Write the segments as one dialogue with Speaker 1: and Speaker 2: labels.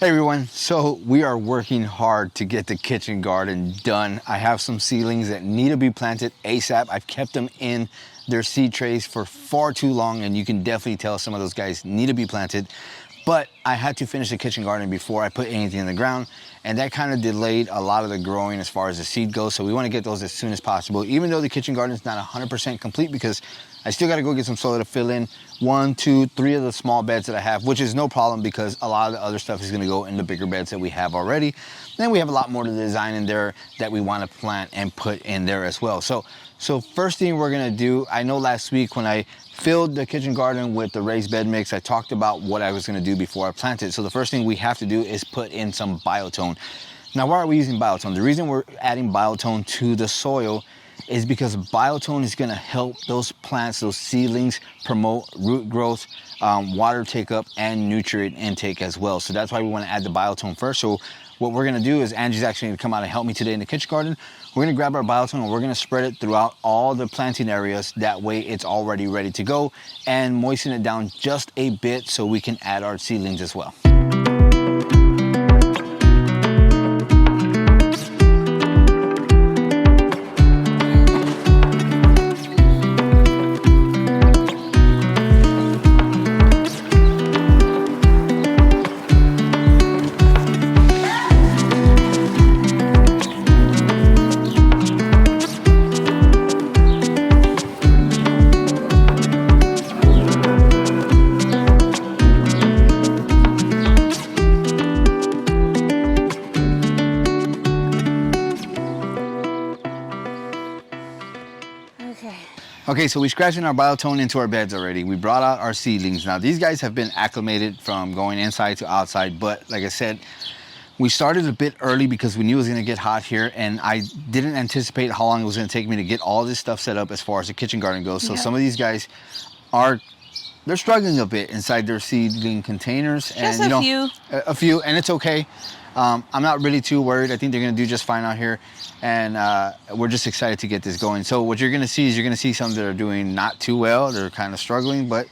Speaker 1: Hey everyone, so we are working hard to get the kitchen garden done. I have some seedlings that need to be planted ASAP. I've kept them in their seed trays for far too long, and you can definitely tell some of those guys need to be planted. But I had to finish the kitchen garden before I put anything in the ground, and that kind of delayed a lot of the growing as far as the seed goes. So we want to get those as soon as possible, even though the kitchen garden is not 100% complete, because I still got to go get some soil to fill in 1, 2, 3 of the small beds that I have, which is no problem because a lot of the other stuff is going to go in the bigger beds that we have already. Then we have a lot more to design in there that we want to plant and put in there as well. So first thing we're going to do, I know last week when I filled the kitchen garden with the raised bed mix, I talked about what I was going to do before I planted. So the first thing we have to do is put in some biotone. Now, why are we using biotone? The reason we're adding biotone to the soil is because biotone is going to help those plants, those seedlings, promote root growth, water take up, and nutrient intake as well. So that's why we want to add the biotone first. So what we're going to do is Angie's actually going to come out and help me today in the kitchen garden. We're going to grab our biotone and we're going to spread it throughout all the planting areas. That way it's already ready to go, and moisten it down just a bit so we can add our seedlings as well. Okay, so we scratched in our biotone into our beds already. We brought out our seedlings. Now, these guys have been acclimated from going inside to outside, but like I said, we started a bit early because we knew it was gonna get hot here, and I didn't anticipate how long it was gonna take me to get all this stuff set up as far as the kitchen garden goes. So some of these guys they're struggling a bit inside their seedling containers.
Speaker 2: Just and,
Speaker 1: a few, and it's okay. I'm not really too worried. I think they're gonna do just fine out here, and we're just excited to get this going. So what you're gonna see is you're gonna see some that are doing not too well. They're kind of struggling, but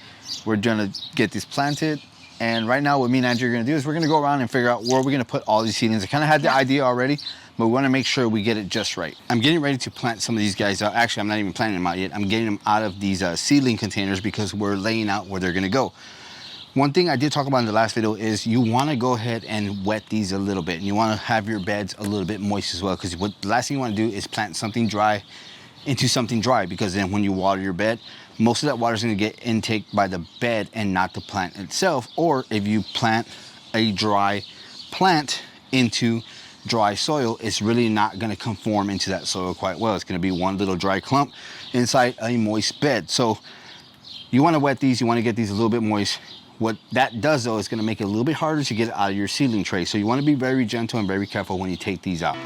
Speaker 1: we're gonna get these planted. And right now what me and Andrew are gonna do is we're gonna go around and figure out where we're gonna put all these seedlings. I kind of had the idea already, but we wanna make sure we get it just right. I'm getting ready to plant some of these guys out. Actually, I'm not even planting them out yet. I'm getting them out of these seedling containers because we're laying out where they're gonna go. One thing I did talk about in the last video is you want to go ahead and wet these a little bit, and you want to have your beds a little bit moist as well, because the last thing you want to do is plant something dry into something dry, because then when you water your bed, most of that water is going to get intake by the bed and not the plant itself. Or if you plant a dry plant into dry soil, it's really not going to conform into that soil quite well. It's going to be one little dry clump inside a moist bed. So you want to wet these, you want to get these a little bit moist. What that does though is going to make it a little bit harder to get it out of your seedling tray. So you want to be very gentle and very careful when you take these out.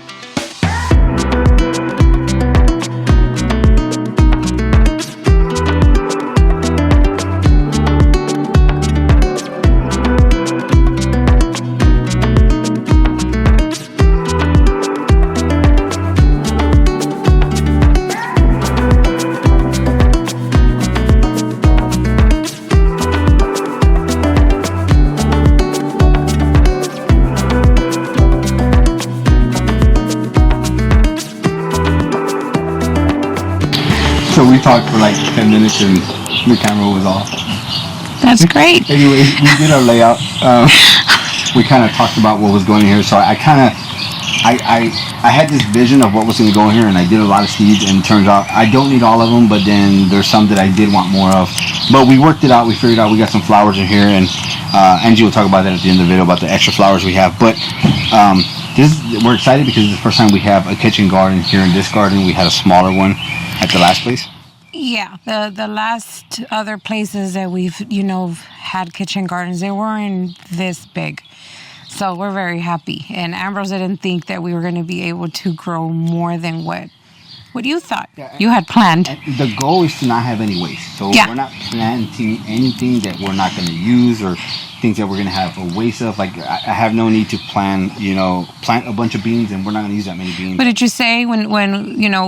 Speaker 1: So we talked for like 10 minutes and the camera was off.
Speaker 2: That's great.
Speaker 1: Anyway, we did our layout. We kind of talked about what was going here. So I had this vision of what was going to go in here, and I did a lot of seeds, and it turns out I don't need all of them, but then there's some that I did want more of. But we worked it out. We figured out we got some flowers in here, and Angie will talk about that at the end of the video about the extra flowers we have. But we're excited because it's the first time we have a kitchen garden here in this garden. We had a smaller one at the last place.
Speaker 2: Yeah, the last other places that we've, had kitchen gardens, they weren't this big. So we're very happy. And Ambrose didn't think that we were going to be able to grow more than what you thought you had planned.
Speaker 1: The goal is to not have any waste. So we're not planting anything that we're not going to use, or things that we're going to have a waste of. Like, I have no need to plant a bunch of beans, and we're not going to use that many beans.
Speaker 2: But did you say when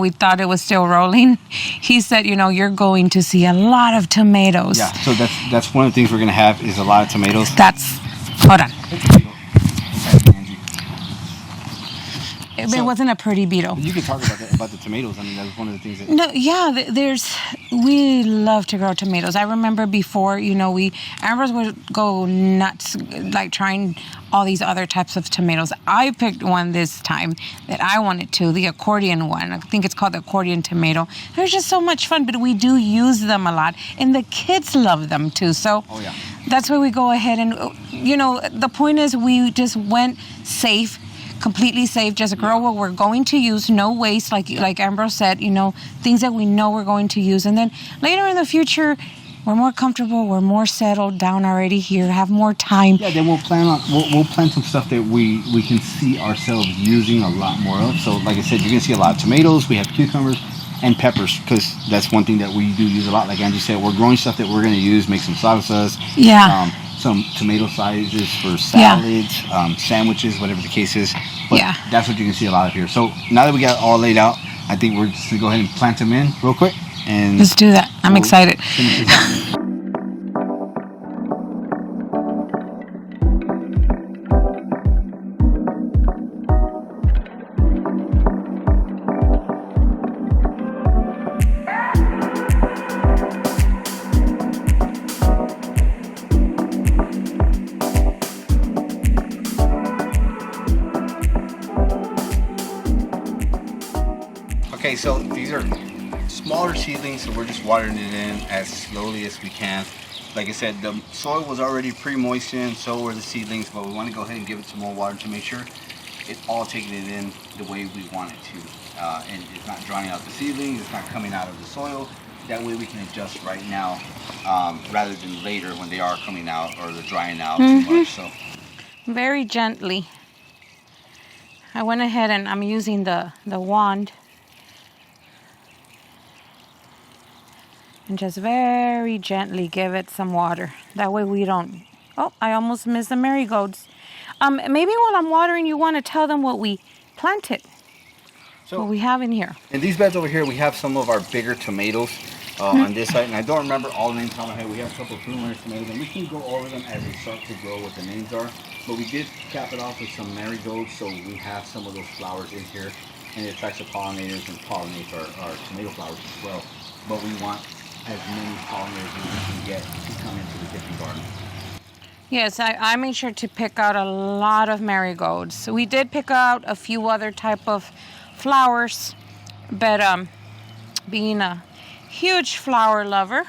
Speaker 2: we thought it was still rolling, he said, you're going to see a lot of tomatoes.
Speaker 1: Yeah, so that's one of the things we're going to have is a lot of tomatoes.
Speaker 2: Hold on. it wasn't a pretty beetle.
Speaker 1: You can talk about that, about the tomatoes. I mean, that was one of the things that...
Speaker 2: No, yeah, we love to grow tomatoes. I remember before, Ambrose would go nuts, like trying all these other types of tomatoes. I picked one this time that I wanted to, the accordion one. I think it's called the accordion tomato. They're just so much fun, but we do use them a lot, and the kids love them too. So that's why we go ahead and, the point is we just went safe, completely safe, just grow what we're going to use, no waste, like Ambrose said, things that we know we're going to use. And then later in the future, we're more comfortable, we're more settled down already here, have more time.
Speaker 1: Yeah, then we'll plant some stuff that we can see ourselves using a lot more of. So like I said, you're going to see a lot of tomatoes, we have cucumbers, and peppers, because that's one thing that we do use a lot. Like Angie said, we're growing stuff that we're going to use, make some salsas.
Speaker 2: Yeah.
Speaker 1: Some tomato sizes for salads, sandwiches, whatever the case is. But that's what you can see a lot of here. So now that we got it all laid out, I think we're just going to go ahead and plant them in real quick. And
Speaker 2: let's do that. I'm excited.
Speaker 1: Okay, so these are smaller seedlings, so we're just watering it in as slowly as we can. Like I said, the soil was already pre-moistened, so were the seedlings, but we want to go ahead and give it some more water to make sure it's all taking it in the way we want it to. And it's not drying out the seedlings, it's not coming out of the soil. That way we can adjust right now rather than later when they are coming out or they're drying out too much. So
Speaker 2: very gently. I went ahead and I'm using the wand. And just very gently give it some water. That way we don't... Oh, I almost missed the marigolds. Maybe while I'm watering, you want to tell them what we planted. So what we have in here.
Speaker 1: In these beds over here, we have some of our bigger tomatoes on this side. And I don't remember all the names on my head. We have a couple of FILMMAKERS tomatoes. And we can go over them as they start to grow, what the names are. But we did cap it off with some marigolds. So we have some of those flowers in here. And it attracts the pollinators and pollinates our tomato flowers as well. But we want as many pollinators as we can get to come into the kitchen garden.
Speaker 2: Yes, I made sure to pick out a lot of marigolds. So we did pick out a few other type of flowers, but being a huge flower lover,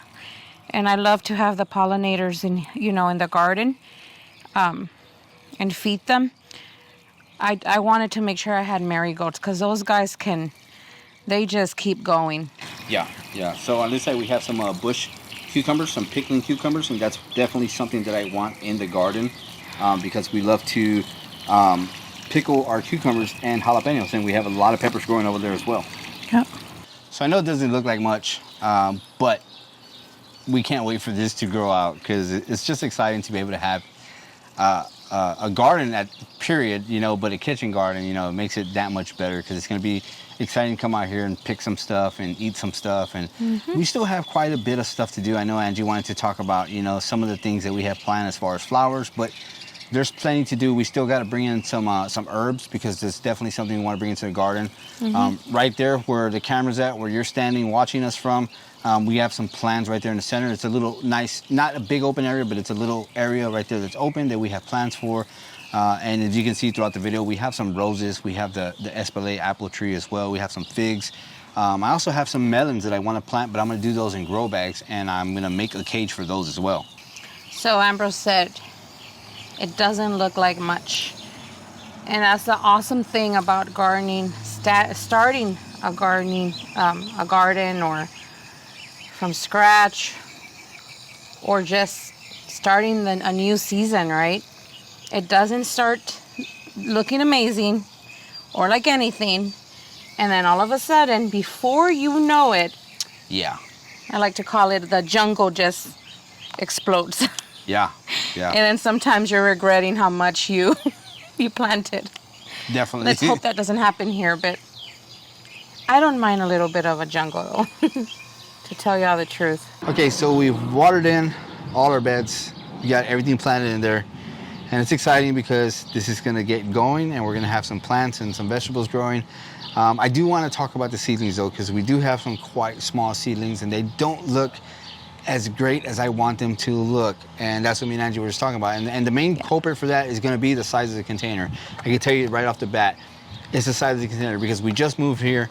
Speaker 2: and I love to have the pollinators in the garden, and feed them. I wanted to make sure I had marigolds because those guys they just keep going. Yeah. So on this side we have some bush cucumbers, some pickling cucumbers, and that's definitely something that I want in the garden because we love to pickle our cucumbers and jalapenos, and we have a lot of peppers growing over there as well. Yep.
Speaker 1: So I know it doesn't look like much, but we can't wait for this to grow out because it's just exciting to be able to have a garden period, but a kitchen garden, it makes it that much better because it's going to be exciting to come out here and pick some stuff and eat some stuff. And we still have quite a bit of stuff to do. I know Angie wanted to talk about, some of the things that we have planned as far as flowers, but there's plenty to do. We still got to bring in some herbs because there's definitely something we want to bring into the garden. Right there where the camera's at, where you're standing watching us from, we have some plants right there in the center. It's a little nice, not a big open area, but it's a little area right there that's open that we have plants for. And as you can see throughout the video, we have some roses. We have the Espelay apple tree as well. We have some figs. I also have some melons that I want to plant, but I'm going to do those in grow bags, and I'm going to make a cage for those as well.
Speaker 2: So Ambrose said it doesn't look like much. And that's the awesome thing about gardening, starting a garden or from scratch, or just starting a new season, right? It doesn't start looking amazing or like anything, and then all of a sudden, before you know it, I like to call it the jungle just explodes.
Speaker 1: Yeah.
Speaker 2: And then sometimes you're regretting how much you planted.
Speaker 1: Definitely.
Speaker 2: Let's hope that doesn't happen here, but I don't mind a little bit of a jungle, though, to tell y'all the truth.
Speaker 1: Okay, so we've watered in all our beds. We got everything planted in there. And it's exciting because this is gonna get going and we're gonna have some plants and some vegetables growing. I do wanna talk about the seedlings though, because we do have some quite small seedlings and they don't look as great as I want them to look. And that's what me and Angie were just talking about. And the main culprit for that is gonna be the size of the container. I can tell you right off the bat, it's the size of the container because we just moved here.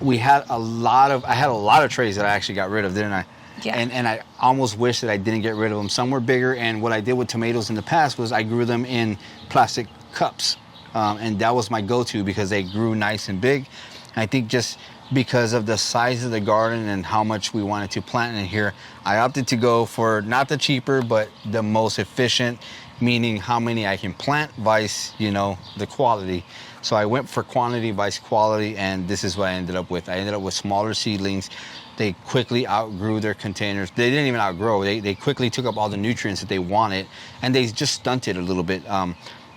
Speaker 1: I had a lot of trays that I actually got rid of, didn't I?
Speaker 2: Yeah.
Speaker 1: And I almost wish that I didn't get rid of them. Some were bigger, and what I did with tomatoes in the past was I grew them in plastic cups. And that was my go-to because they grew nice and big. And I think just because of the size of the garden and how much we wanted to plant in here, I opted to go for not the cheaper, but the most efficient, meaning how many I can plant vice, the quality. So I went for quantity vice quality, and this is what I ended up with. I ended up with smaller seedlings. They quickly outgrew their containers. They didn't even outgrow. They quickly took up all the nutrients that they wanted, and they just stunted a little bit.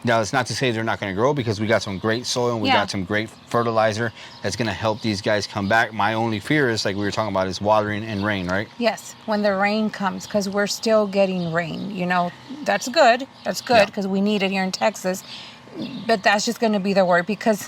Speaker 1: Now, it's not to say they're not going to grow because we got some great soil and we got some great fertilizer that's going to help these guys come back. My only fear is, like we were talking about, is watering and rain, right?
Speaker 2: Yes, when the rain comes, because we're still getting rain. That's good. That's good because we need it here in Texas. But that's just going to be the word because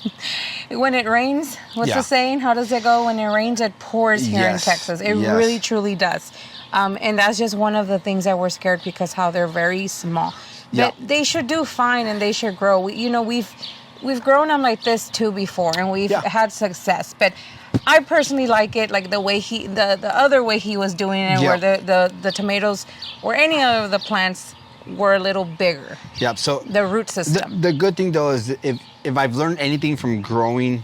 Speaker 2: when it rains, what's the saying? How does it go? When it rains, it pours here in Texas. It really, truly does. And that's just one of the things that we're scared because how they're very small. But they should do fine and they should grow. We've grown them like this too before and we've had success. But I personally like it, like the way the other way he was doing it, where the tomatoes or any of the plants were a little bigger.
Speaker 1: Yep. So
Speaker 2: the root system.
Speaker 1: The good thing though is if I've learned anything from growing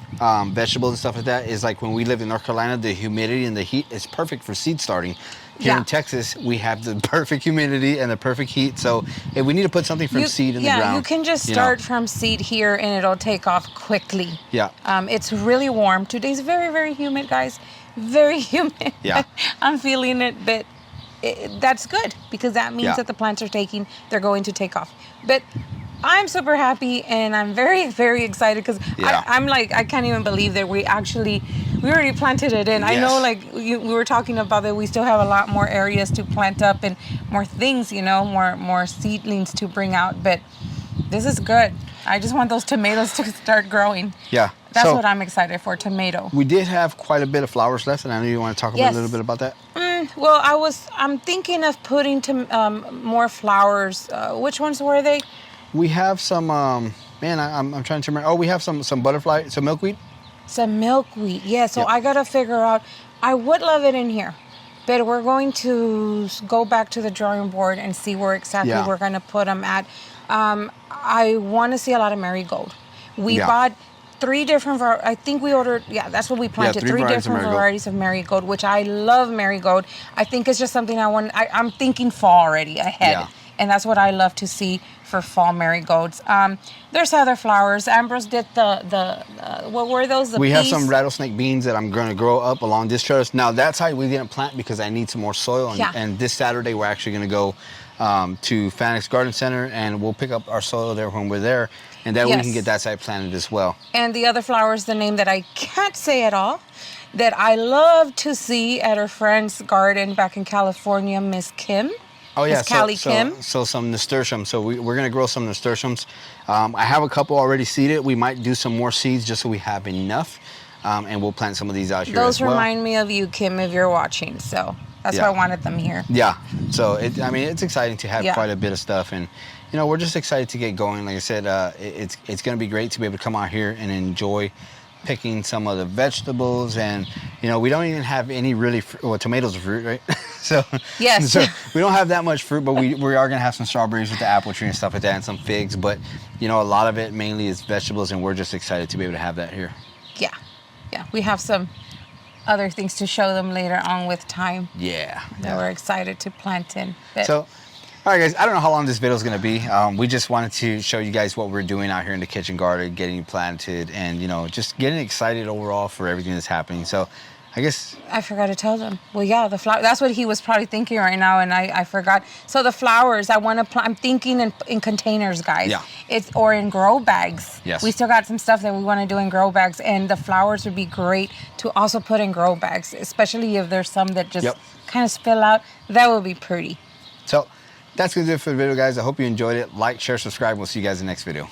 Speaker 1: vegetables and stuff like that is like when we lived in North Carolina, the humidity and the heat is perfect for seed starting. Here in Texas, we have the perfect humidity and the perfect heat. So if we need to put something from seed in the ground. Yeah,
Speaker 2: you can just start from seed here and it'll take off quickly.
Speaker 1: Yeah.
Speaker 2: It's really warm. Today's very, very humid, guys. Very humid.
Speaker 1: Yeah.
Speaker 2: I'm feeling it, but that's good because that means that the plants they're going to take off. But I'm super happy and I'm very, very excited because I'm like, I can't even believe that we already planted it in. Yes. I know like we were talking about that we still have a lot more areas to plant up and more things, more seedlings to bring out. But this is good. I just want those tomatoes to start growing. Yeah. That's what I'm excited for, tomato.
Speaker 1: We did have quite a bit of flowers left, and I know you want to talk about a little bit about that.
Speaker 2: Well, I'm thinking of putting more flowers. Which ones were they?
Speaker 1: We have some, I'm trying to remember. Oh, we have some butterfly, some milkweed.
Speaker 2: Some milkweed, yeah. So I got to figure out, I would love it in here, but we're going to go back to the drawing board and see where exactly we're going to put them at. I want to see a lot of marigold. We bought 3 different, I think we ordered, that's what we planted, 3 different varieties of marigold, which I love marigold. I think it's just something I'm thinking fall already ahead. Yeah. And that's what I love to see for fall marigolds. There's other flowers. Ambrose did the what were those?
Speaker 1: We have some rattlesnake beans that I'm going to grow up along this trellis. Now, that side we didn't plant because I need some more soil. And this Saturday, we're actually going to go to Fanix Garden Center, and we'll pick up our soil there when we're there. And then we can get that side planted as well.
Speaker 2: And the other flower is the name that I can't say at all, that I love to see at her friend's garden back in California, Miss Kim.
Speaker 1: Oh yeah,
Speaker 2: Kim.
Speaker 1: So some nasturtium. So we're gonna grow some nasturtiums. I have a couple already seeded. We might do some more seeds just so we have enough, and we'll plant some of these out here as well.
Speaker 2: Those remind me of you, Kim, if you're watching. So that's why I wanted them here.
Speaker 1: Yeah. So it's exciting to have quite a bit of stuff, and we're just excited to get going. Like I said, it's gonna be great to be able to come out here and enjoy picking some of the vegetables, and we don't even have any really tomatoes are fruit, right? so we don't have that much fruit, but we are gonna have some strawberries with the apple tree and stuff like that, and some figs, but a lot of it mainly is vegetables, and we're just excited to be able to have that here.
Speaker 2: Yeah, we have some other things to show them later on with time.
Speaker 1: That
Speaker 2: we're excited to plant in.
Speaker 1: So all right, guys, I don't know how long this video is going to be. We just wanted to show you guys what we're doing out here in the kitchen garden, getting planted, and, just getting excited overall for everything that's happening. So I guess
Speaker 2: I forgot to tell them. Well, the flower, that's what he was probably thinking right now, and I forgot. So the flowers, I'm thinking in containers, guys. Or in grow bags.
Speaker 1: Yes.
Speaker 2: We still got some stuff that we want to do in grow bags, and the flowers would be great to also put in grow bags, especially if there's some that just kind of spill out. That would be pretty.
Speaker 1: So That's gonna do it for the video, guys. I hope you enjoyed it. Like, share, subscribe. We'll see you guys in the next video.